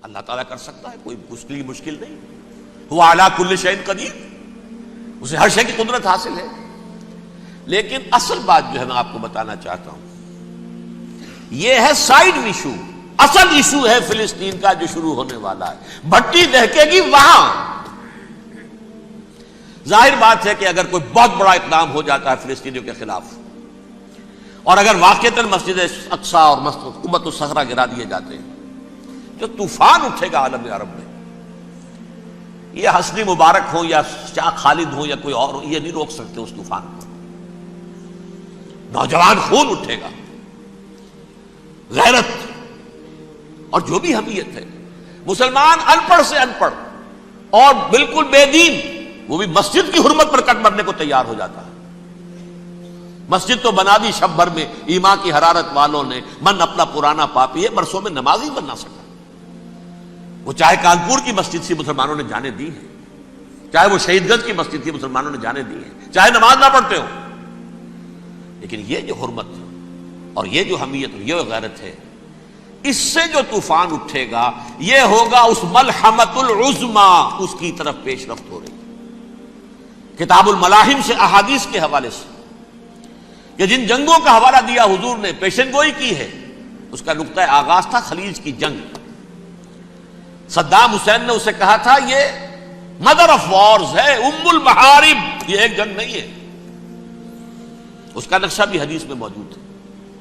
اللہ تعالیٰ کر سکتا ہے، کوئی مشکل نہیں. وہ اعلیٰ کل شیء قدیر، اسے ہر شے کی قدرت حاصل ہے. لیکن اصل بات جو ہے میں آپ کو بتانا چاہتا ہوں، یہ ہے سائیڈ ایشو. اصل ایشو ہے فلسطین کا جو شروع ہونے والا ہے. بھٹی دہکے گی وہاں. ظاہر بات ہے کہ اگر کوئی بہت بڑا اقدام ہو جاتا ہے فلسطینیوں کے خلاف، اور اگر واقعتاً مسجد اقصیٰ اور قبۃ الصخرہ گرا دیے جاتے ہیں، جو طوفان اٹھے گا عالم عرب میں، یہ حسنی مبارک ہو یا شاہ خالد ہو یا کوئی اور ہو، یہ نہیں روک سکتے اس طوفان کو. نوجوان خون اٹھے گا، غیرت اور جو بھی حمیت ہے. مسلمان ان پڑھ سے ان پڑھ اور بالکل بے دین، وہ بھی مسجد کی حرمت پر کٹ مرنے کو تیار ہو جاتا ہے. مسجد تو بنا دی شب بھر میں ایمان کی حرارت والوں نے، من اپنا پرانا پاپی ہے، برسوں میں نماز ہی بن نہ سکا. وہ چاہے کانپور کی مسجد سے مسلمانوں نے جانے دی ہے، چاہے وہ شہید گنج کی مسجد تھی مسلمانوں نے جانے دی ہے، چاہے نماز نہ پڑھتے ہو. لیکن یہ جو حرمت اور یہ جو حمیت اور یہ غیرت ہے، اس سے جو طوفان اٹھے گا یہ ہوگا اس ملحمۃ العظما، اس کی طرف پیش رفت ہو رہی. کتاب الملاحم سے احادیث کے حوالے سے کہ جن جنگوں کا حوالہ دیا حضور نے، پیشن گوئی کی ہے، اس کا نقطہ آغاز تھا خلیج کی جنگ. صدام حسین نے اسے کہا تھا یہ مدر آف وارز ہے، ام المحارب، یہ ایک جنگ نہیں ہے. اس کا نقشہ بھی حدیث میں موجود ہے،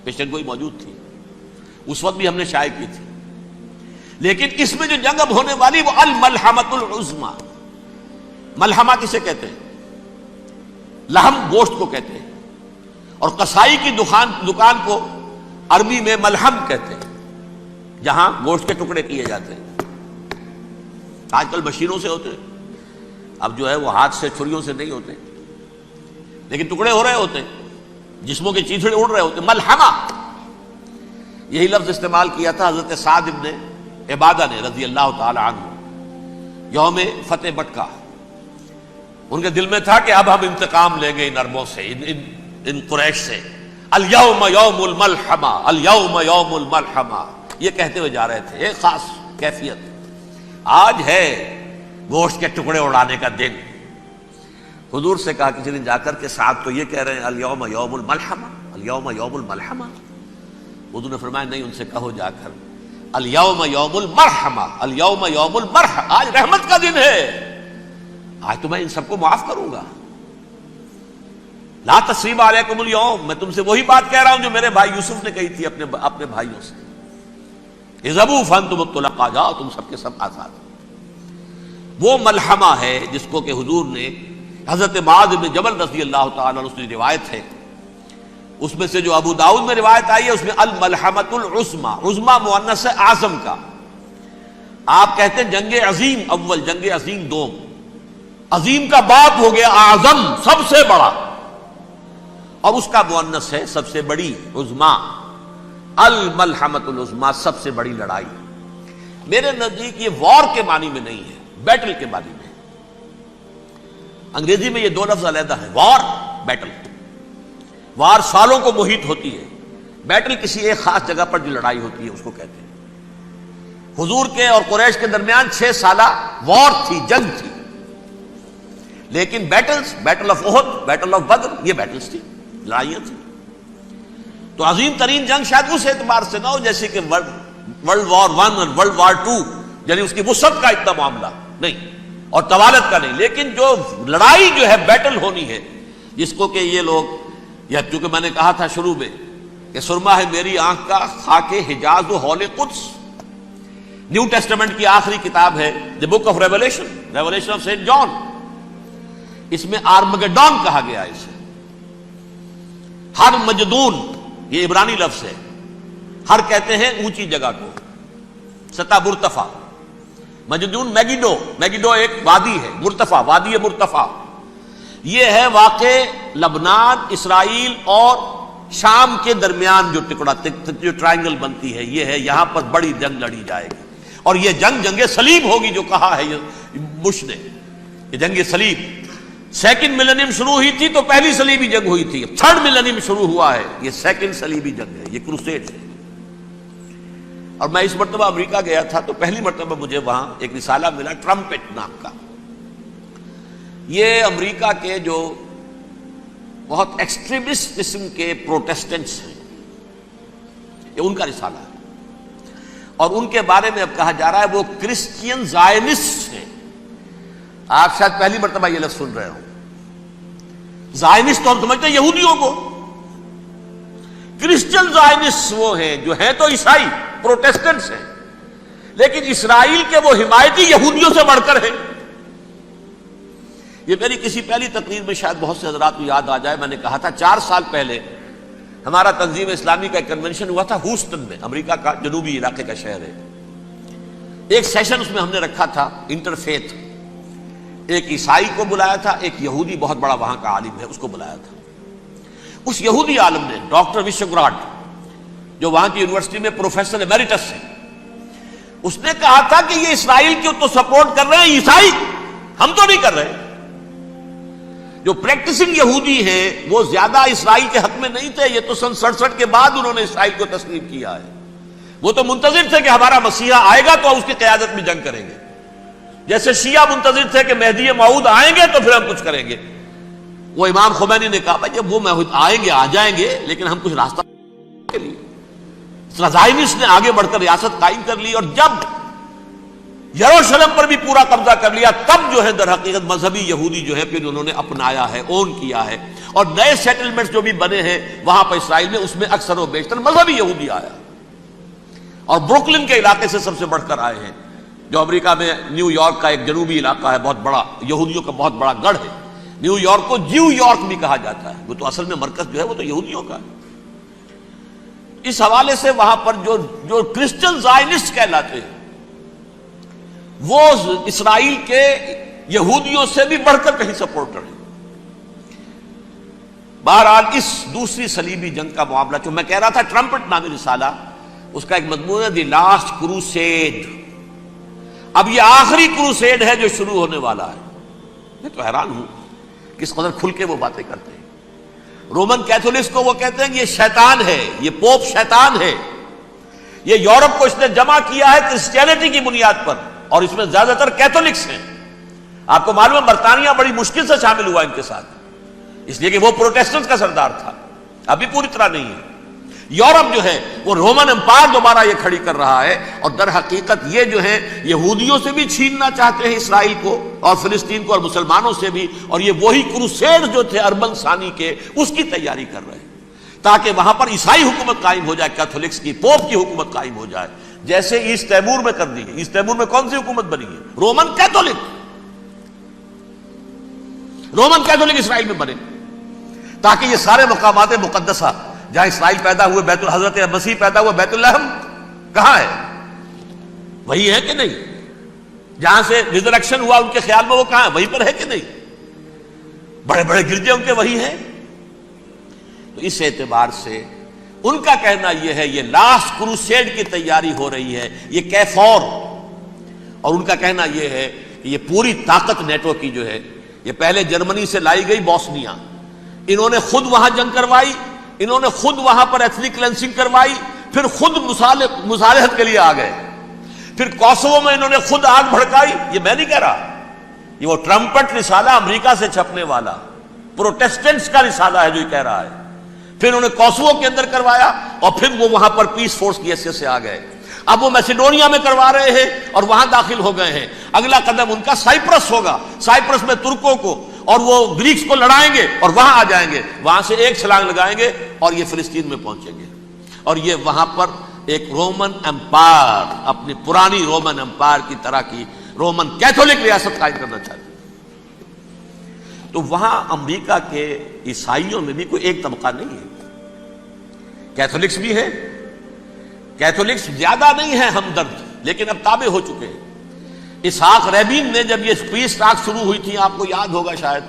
پیشن گوئی موجود تھی، اس وقت بھی ہم نے شائع کی تھی. لیکن اس میں جو جنگ اب ہونے والی وہ الملحمۃ العظما. ملحمہ کسے کہتے ہیں؟ لحم گوشت کو کہتے ہیں، اور قصائی کی دکان کو عربی میں ملحم کہتے ہیں، جہاں گوشت کے ٹکڑے کیے جاتے ہیں. آج کل مشینوں سے ہوتے ہیں، اب جو ہے وہ ہاتھ سے چھریوں سے نہیں ہوتے، لیکن ٹکڑے ہو رہے ہوتے ہیں، جسموں کے چیتھڑے اڑ رہے ہوتے ہیں. ملحمہ یہی لفظ استعمال کیا تھا حضرت سعد ابن عبادہ نے رضی اللہ تعالی عنہ یوم فتح مکہ. ان کے دل میں تھا کہ اب ہم انتقام لیں گے ان عربوں سے، ان قریش سے. الیوم یوم الملحمہ، الیوم یوم الملحمہ، یہ کہتے ہوئے جا رہے تھے. ایک خاص کیفیت، آج ہے گوشت کے ٹکڑے اڑانے کا دن. حضور سے کہا کسی دن جا کر کے ساتھ تو یہ کہہ رہے ہیں الیوم یوم الملحمہ، الیوم یوم الملحمہ. حضور نے فرمایا نہیں، ان سے کہو جا کر الیوم یوم المرحمہ، الیوم یوم المرحمہ، آج رحمت کا دن ہے، آج تو میں ان سب کو معاف کروں گا. لا تثریب علیکم اليوم، میں تم سے وہی بات کہہ رہا ہوں جو میرے بھائی یوسف نے کہی تھی اپنے بھائیوں سے. اذهبوا فانتم الطلقاء، جاؤ تم سب کے سب آزاد. وہ ملحمہ ہے جس کو کہ حضور نے حضرت معاذ بن جبل رضی اللہ تعالیٰ عنہ سے روایت ہے، اس میں سے جو ابو داؤد میں روایت آئی ہے، اس میں الملحمۃ العظما، عظما مؤنث ہے اعظم کا. آپ کہتے ہیں جنگ عظیم اول، جنگ عظیم دوم. عظیم کا باپ ہو گیا اعظم، سب سے بڑا، اور اس کا مؤنث ہے سب سے بڑی، عظما. الملحمۃ العظما، سب سے بڑی لڑائی. میرے نزدیک یہ وار کے معنی میں نہیں ہے، بیٹل کے معنی میں. انگریزی میں یہ دو لفظ علیحدہ ہیں، وار، بیٹل. وار سالوں کو محیط ہوتی ہے، بیٹل کسی ایک خاص جگہ پر جو لڑائی ہوتی ہے اس کو کہتے ہیں. حضور کے اور قریش کے درمیان 6 سالہ وار تھی، جنگ تھی. لیکن battles, battle of Uhud, battle of Badr, یہ بیٹلز تھی، لڑائیاں تھیں. تو عظیم ترین جنگ شاید اس اعتبار سے نہ ہو جیسے کہ ورلڈ وار 1 اور ورلڈ وار 2، یعنی اس کی وسعت کا اتنا معاملہ نہیں اور طوالت کا نہیں. لیکن جو لڑائی جو ہے بیٹل ہونی ہے، جس کو کہ یہ لوگ، یا چونکہ میں نے کہا تھا شروع میں کہ سرما ہے میری آنکھ کا خاک حجاز و ہول قدس. نیو ٹیسٹمنٹ کی آخری کتاب ہے the book of revelation, revelation of Saint John. اس میں آرمگڈون کہا گیا ہے اسے. ہر مجدون، یہ عبرانی لفظ ہے. ہر کہتے ہیں اونچی جگہ کو، سطح مرتفع. مجدون میگیڈو، میگیڈو ایک وادی ہے، مرتفع، وادی مرتفع. یہ ہے واقع لبنان، اسرائیل اور شام کے درمیان جو ٹکڑا، جو ٹرائنگل بنتی ہے، یہ ہے. یہاں پر بڑی جنگ لڑی جائے گی، اور یہ جنگ جنگ صلیب ہوگی جو کہا ہے بش نے. یہ جنگ صلیب 2nd ملینیم شروع ہوئی تھی تو پہلی صلیبی جنگ ہوئی تھی. 3rd ملینیم شروع ہوا ہے، یہ 2nd صلیبی جنگ ہے، یہ کروسیڈ ہے. اور میں اس مرتبہ امریکہ گیا تھا تو پہلی مرتبہ مجھے وہاں ایک رسالہ ملا ٹرمپٹ نام کا. یہ امریکہ کے جو بہت ایکسٹریمسٹ قسم کے پروٹیسٹنٹس ہیں، یہ ان کا رسالہ ہے، اور ان کے بارے میں اب کہا جا رہا ہے وہ کرسچین زائنسٹ ہیں. آپ شاید پہلی مرتبہ یہ لفظ سن رہے ہوں. زائنسٹ تو ہم سمجھتے ہیں یہودیوں کو، کرسچین زائنسٹ وہ ہیں جو ہیں تو عیسائی پروٹیسٹنٹس ہیں، لیکن اسرائیل کے وہ حمایتی یہودیوں سے بڑھ کر ہیں. یہ میری کسی پہلی تقریر میں شاید بہت سے حضرات کو یاد آ جائے، میں نے کہا تھا 4 سال پہلے ہمارا تنظیم اسلامی کا ایک کنونشن ہوا تھا ہیوسٹن میں، امریکہ کا جنوبی علاقے کا شہر ہے. ایک سیشن اس میں ہم نے رکھا تھا انٹرفیتھ، ایک عیسائی کو بلایا تھا، ایک یہودی بہت بڑا وہاں کا عالم ہے اس کو بلایا تھا. اس یہودی عالم نے ڈاکٹر وشوگراڈ، جو وہاں کی یونیورسٹی میں پروفیسر ایمیریٹس ہے، اس نے کہا تھا کہ یہ اسرائیل کو تو سپورٹ کر رہے ہیں عیسائی، ہم تو نہیں کر رہے. جو پریکٹسنگ یہودی ہیں وہ زیادہ اسرائیل کے حق میں نہیں تھے، یہ تو سن 67 کے بعد انہوں نے اسرائیل کو تسلیم کیا ہے. وہ تو منتظر تھے کہ ہمارا مسیحا آئے گا تو اس کی قیادت میں جنگ کریں گے، جیسے شیعہ منتظر تھے کہ مہدی موعود آئیں گے تو پھر ہم کچھ کریں گے. وہ امام خمینی نے کہا بھائی جب وہ آئیں گے آ جائیں گے، لیکن ہم کچھ راستہ کے لیے. زائنسٹ نے آگے بڑھ کر ریاست قائم کر لی، اور جب یروشلم پر بھی پورا قبضہ کر لیا تب جو ہے در حقیقت مذہبی یہودی جو ہے پھر انہوں نے اپنایا ہے، اون کیا ہے، اور نئے سیٹلمنٹس جو بھی بنے ہیں وہاں پر اسرائیل میں، اس میں اکثر و بیشتر مذہبی یہودی آیا، اور بروکلن کے علاقے سے سب سے بڑھ کر آئے ہیں، جو امریکہ میں نیو یارک کا ایک جنوبی علاقہ ہے، بہت بڑا یہودیوں کا بہت بڑا گڑھ ہے. نیو یارک کو جیو یارک بھی کہا جاتا ہے، وہ تو اصل میں مرکز جو ہے وہ تو یہودیوں کا ہے. اس حوالے سے وہاں پر جو کرسچن زائنسٹ کہلاتے ہیں وہ اسرائیل کے یہودیوں سے بھی بڑھ کر کہیں سپورٹر ہیں. بہرحال اس دوسری صلیبی جنگ کا معاملہ جو میں کہہ رہا تھا ٹرمپٹ نامی رسالہ، اس کا ایک مضمون ہے دی لاسٹ کروسیڈ. اب یہ آخری کروسیڈ ہے جو شروع ہونے والا ہے. میں تو حیران ہوں کس قدر کھل کے وہ باتیں کرتے ہیں. رومن کیتھولکس کو وہ کہتے ہیں کہ یہ شیطان ہے، یہ پوپ شیطان ہے، یہ یورپ کو اس نے جمع کیا ہے کرسچینٹی کی بنیاد پر، اور اس میں زیادہ تر کیتھولکس ہیں. آپ کو معلوم ہے برطانیہ بڑی مشکل سے شامل ہوا ان کے ساتھ، اس لیے کہ وہ پروٹیسٹنٹ کا سردار تھا، ابھی پوری طرح نہیں ہے. یورپ جو ہے وہ رومن امپائر دوبارہ یہ کھڑی کر رہا ہے، اور در حقیقت یہ جو ہے یہودیوں سے بھی چھیننا چاہتے ہیں اسرائیل کو اور فلسطین کو، اور مسلمانوں سے بھی، اور یہ وہی کروسیڈ جو تھے اربن ثانی کے اس کی تیاری کر رہے ہیں تاکہ وہاں پر عیسائی حکومت قائم ہو جائے، کیتھولکس کی پوپ کی حکومت قائم ہو جائے، جیسے ایسٹ تیمور میں کر دی ہے. ایسٹ تیمور میں کون سی حکومت بنی ہے؟ Roman Catholic. رومن کیتھولک اسرائیل میں بنے تاکہ یہ سارے مقامات مقدسہ جہاں اسرائیل پیدا ہوئے، بیت حضرت مسیح پیدا ہوئے بیت الحم کہاں ہے؟ وہی ہے کہ نہیں؟ جہاں سے ریزریکشن ہوا ان کے خیال میں وہ کہاں ہے؟ وہیں پر ہے کہ نہیں؟ بڑے بڑے گرجے ان کے وہی ہیں. تو اس اعتبار سے ان کا کہنا یہ ہے یہ لاسٹ کروسیڈ کی تیاری ہو رہی ہے، یہ کیفور. اور ان کا کہنا یہ ہے کہ یہ پوری طاقت نیٹو کی جو ہے، یہ پہلے جرمنی سے لائی گئی بوسنیا، انہوں نے خود وہاں جنگ کروائی، انہوں نے خود وہاں پر ایتھنک کلینسنگ کروائی، پھر خود مصالحت کے لیے آ گئے، پھر کوسوو میں انہوں نے خود آگ بھڑکائی. یہ میں نہیں کہہ رہا، یہ وہ ٹرمپٹ رسالہ امریکہ سے چھپنے والا پروٹیسٹنٹس کا رسالہ ہے جو یہ کہہ رہا ہے. پھر انہوں نے کوسوو کے اندر کروایا، اور پھر وہ وہاں پر پیس فورس کی حیثیت سے آ گئے. اب وہ میسیڈونیا میں کروا رہے ہیں اور وہاں داخل ہو گئے ہیں. اگلا قدم ان کا سائپرس ہوگا، سائپرس میں ترکوں کو اور وہ گریکس کو لڑائیں گے اور وہاں آ جائیں گے، وہاں سے ایک چھلانگ لگائیں گے اور یہ فلسطین میں پہنچیں گے، اور یہ وہاں پر ایک رومن امپائر، اپنی پرانی رومن امپائر کی طرح کی رومن کیتھولک ریاست قائم کرنا چاہتے ہیں. تو وہاں امریکہ کے عیسائیوں میں بھی کوئی ایک طبقہ نہیں ہے، کیتھولکس بھی ہے، کیتھولکس زیادہ نہیں ہے ہمدرد، لیکن اب تابع ہو چکے ہیں. اسحاق ریبین نے جب یہ پیس ٹاک شروع ہوئی تھی، آپ کو یاد ہوگا شاید،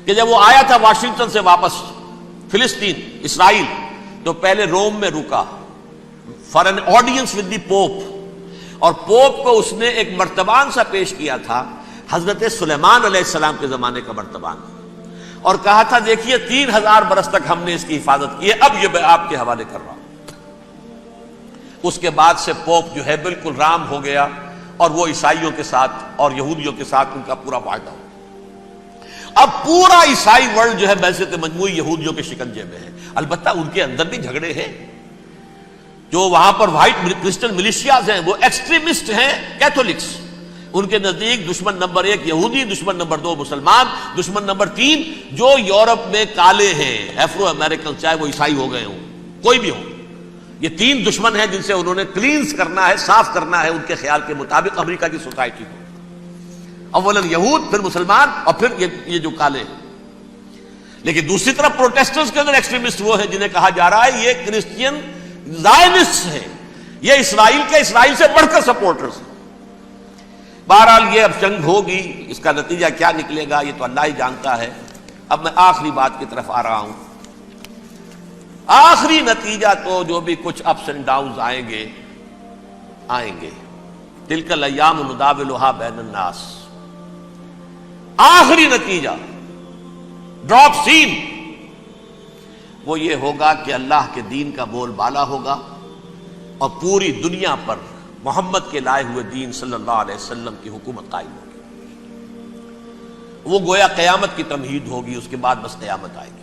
کہ جب وہ آیا تھا واشنگٹن سے واپس فلسطین اسرائیل، تو پہلے روم میں رکا for an audience with the pope, اور پوپ کو اس نے ایک مرتبان سا پیش کیا تھا، حضرت سلیمان علیہ السلام کے زمانے کا مرتبان، اور کہا تھا دیکھیے 3000 برس تک ہم نے اس کی حفاظت کی ہے، اب یہ میں آپ کے حوالے کر رہا ہوں. اس کے بعد سے پوپ جو ہے بالکل رام ہو گیا اور وہ عیسائیوں کے ساتھ اور یہودیوں کے ساتھ ان کا پورا معاہدہ ہو. اب پورا عیسائی ورلڈ جو ہے بعثت مجموعی یہودیوں کے شکنجے میں ہے. البتہ ان کے اندر بھی جھگڑے ہیں. جو وہاں پر وائٹ کرسچن ملیشیاز ہیں وہ ایکسٹریمسٹ ہیں کیتھولکس. ان کے نزدیک دشمن نمبر 1 یہودی، دشمن نمبر 2 مسلمان، دشمن نمبر 3 جو یورپ میں کالے ہیں، ایفرو امریکن، چاہے وہ عیسائی ہو گئے ہوں کوئی بھی ہو. یہ 3 دشمن ہیں جن سے انہوں نے کلینز کرنا ہے، صاف کرنا ہے ان کے خیال کے مطابق امریکہ کی سوسائٹی کو. اولاً یہود، پھر مسلمان، اور پھر یہ جو کالے ہیں. لیکن دوسری طرف پروٹیسٹنٹس کے اندر ایکسٹریمسٹ وہ ہیں جنہیں کہا جا رہا ہے یہ کرسچین زائنسٹ ہیں، یہ اسرائیل سے بڑھ کر سپورٹرز ہیں. بہرحال یہ اب جنگ ہوگی، اس کا نتیجہ کیا نکلے گا یہ تو اللہ ہی جانتا ہے. اب میں آخری بات کی طرف آ رہا ہوں. آخری نتیجہ تو جو بھی کچھ اپس اینڈ ڈاؤنز آئیں گے. تلک الایام نداولھا بین الناس. آخری نتیجہ ڈراپ سین وہ یہ ہوگا کہ اللہ کے دین کا بول بالا ہوگا اور پوری دنیا پر محمد کے لائے ہوئے دین صلی اللہ علیہ وسلم کی حکومت قائم ہوگی. وہ گویا قیامت کی تمہید ہوگی، اس کے بعد بس قیامت آئے گی.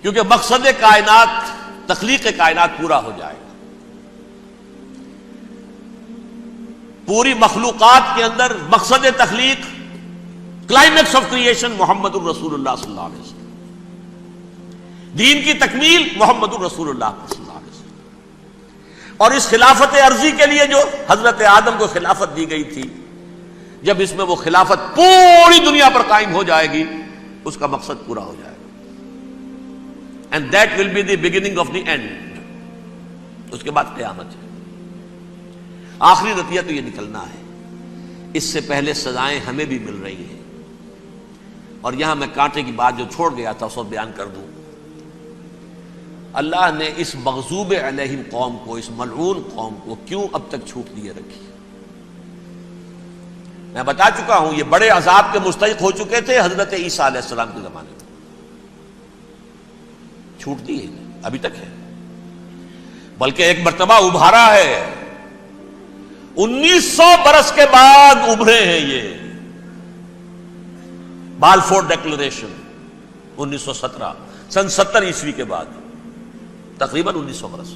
کیونکہ مقصد کائنات، تخلیق کائنات پورا ہو جائے گا. پوری مخلوقات کے اندر مقصد تخلیق، کلائمیکس آف کریشن محمد الرسول اللہ صلی اللہ علیہ وسلم. دین کی تکمیل محمد الرسول اللہ صلی اللہ علیہ وسلم. اور اس خلافت عرضی کے لیے جو حضرت آدم کو خلافت دی گئی تھی، جب اس میں وہ خلافت پوری دنیا پر قائم ہو جائے گی اس کا مقصد پورا ہو جائے گا. And that will be the beginning of the end. اس کے بعد قیامت ہے. آخری نتیجہ تو یہ نکلنا ہے. اس سے پہلے سزائیں ہمیں بھی مل رہی ہیں. اور یہاں میں کانٹے کی بات جو چھوڑ گیا تھا اس کو بیان کر دوں. اللہ نے اس مغضوب علیہم قوم کو، اس ملعون قوم کو کیوں اب تک چھوٹ دیے رکھی؟ میں بتا چکا ہوں یہ بڑے عذاب کے مستحق ہو چکے تھے حضرت عیسیٰ علیہ السلام کے زمانے میں. چھوٹ دی ہے، ابھی تک ہے، بلکہ ایک مرتبہ ابھارا ہے. 1900 برس کے بعد ابھرے ہیں یہ. بالفور ڈیکلریشن 1917 سن 70 عیسوی کے بعد، تقریباً 1900 برس،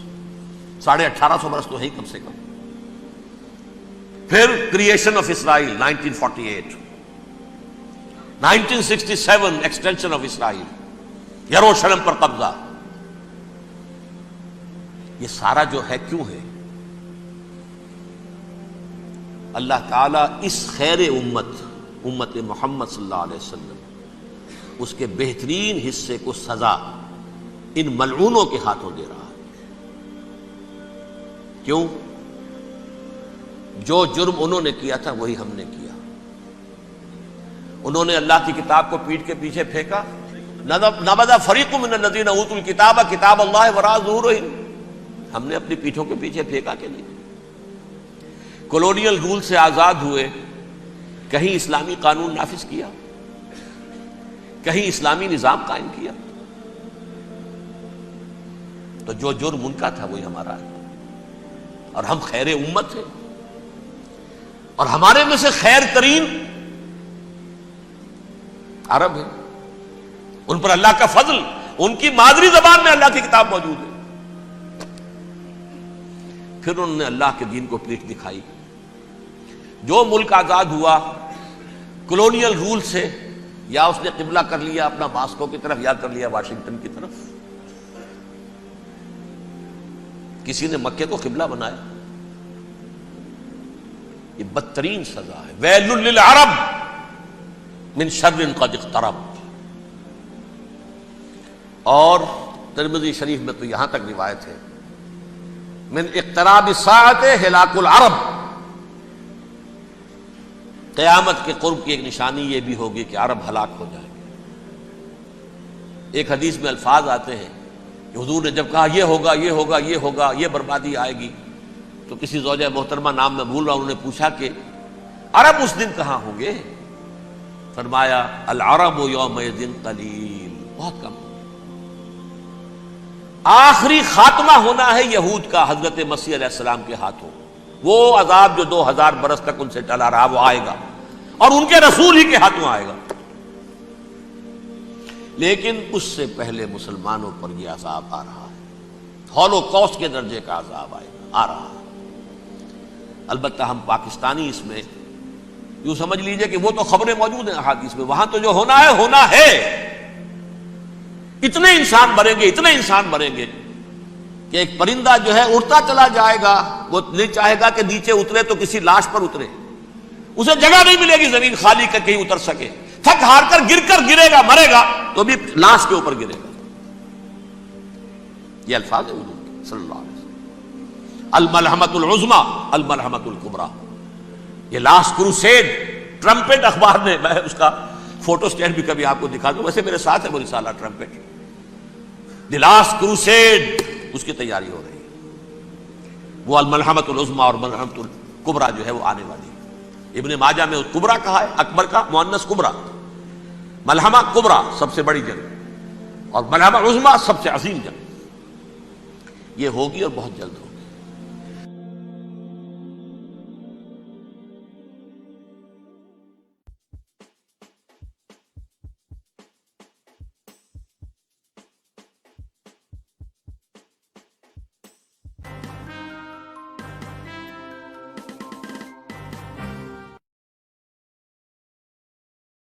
1850 برس تو ہے ہی کم سے کم. پھر creation of Israel 1948، 1967 extension of Israel, یروشلم پر قبضہ. یہ سارا جو ہے کیوں ہے؟ اللہ تعالیٰ اس خیر امت محمد صلی اللہ علیہ وسلم، اس کے بہترین حصے کو سزا ان ملعونوں کے ہاتھوں دے رہا ہے. کیوں؟ جو جرم انہوں نے کیا تھا وہی ہم نے کیا. انہوں نے اللہ کی کتاب کو پیٹھ کے پیچھے پھینکا. نبذ فریق من الذین اوتوا الکتاب کتاب اللہ وراء ظہورہم. ہم نے اپنی پیٹھوں کے پیچھے پھینکا کہ نہیں؟ کولونیل رول سے آزاد ہوئے، کہیں اسلامی قانون نافذ کیا، کہیں اسلامی نظام قائم کیا. تو جو جرم ان کا تھا وہی ہمارا ہے. اور ہم خیر امت ہیں، اور ہمارے میں سے خیر ترین عرب ہیں. ان پر اللہ کا فضل، ان کی مادری زبان میں اللہ کی کتاب موجود ہے. پھر انہوں نے اللہ کے دین کو پیٹھ دکھائی. جو ملک آزاد ہوا کولونیل رول سے، یا اس نے قبلہ کر لیا اپنا ماسکو کی طرف، یا کر لیا واشنگٹن کی طرف. کسی نے مکے کو قبلہ بنایا. یہ بدترین سزا ہے. ویل للعرب من شر قد اقترب. اور ترمذی شریف میں تو یہاں تک روایت ہے، من اقتراب الساعۃ ہلاک العرب. قیامت کے قرب کی ایک نشانی یہ بھی ہوگی کہ عرب ہلاک ہو جائے گے. ایک حدیث میں الفاظ آتے ہیں کہ حضور نے جب کہا یہ ہوگا یہ ہوگا یہ ہوگا، یہ بربادی آئے گی، تو کسی زوجہ محترمہ نام میں بھول رہا ہوں، انہوں نے پوچھا کہ عرب اس دن کہاں ہوں گے؟ فرمایا العرب یومئذ قلیل، بہت کم. آخری خاتمہ ہونا ہے یہود کا حضرت مسیح علیہ السلام کے ہاتھوں. وہ عذاب جو 2000 برس تک ان سے چلا رہا وہ آئے گا، اور ان کے رسول ہی کے ہاتھوں آئے گا. لیکن اس سے پہلے مسلمانوں پر یہ عذاب آ رہا ہے، ہولوکاسٹ کے درجے کا عذاب آ رہا ہے. البتہ ہم پاکستانی اس میں یوں سمجھ لیجئے کہ وہ تو خبریں موجود ہیں احادیث میں، وہاں تو جو ہونا ہے. اتنے انسان مریں گے کہ ایک پرندہ جو ہے اڑتا چلا جائے گا، وہ نہیں چاہے گا کہ نیچے اترے تو کسی لاش پر اترے، اسے جگہ نہیں ملے گی زمین خالی کر کہیں اتر سکے، تھک ہار کر گرے گا، مرے گا تو بھی لاش کے اوپر گرے گا. یہ الفاظ ہیں حضور کے صلی اللہ علیہ وسلم. الملحمۃ العظمی الملحمۃ الکبریٰ، یہ لاسٹ کروسیڈ. ٹرمپٹ اخبار نے، میں اس کا فوٹو اسٹیٹ بھی کبھی آپ کو دکھا دوں، ویسے میرے ساتھ ہے وہ رسالہ ٹرمپٹ، دی لاسٹ کروسیڈ، اس کی تیاری ہو رہی ہے. وہ الملحمۃ العظمی اور ملحمۃ الکبریٰ جو ہے وہ آنے والی ہے. ابن ماجہ میں کبریٰ کہا ہے، اکبر کا مؤنث کبریٰ. ملحمہ کبریٰ سب سے بڑی جنگ، اور ملحمہ عظمی سب سے عظیم جنگ. یہ ہوگی اور بہت جلد ہوگی.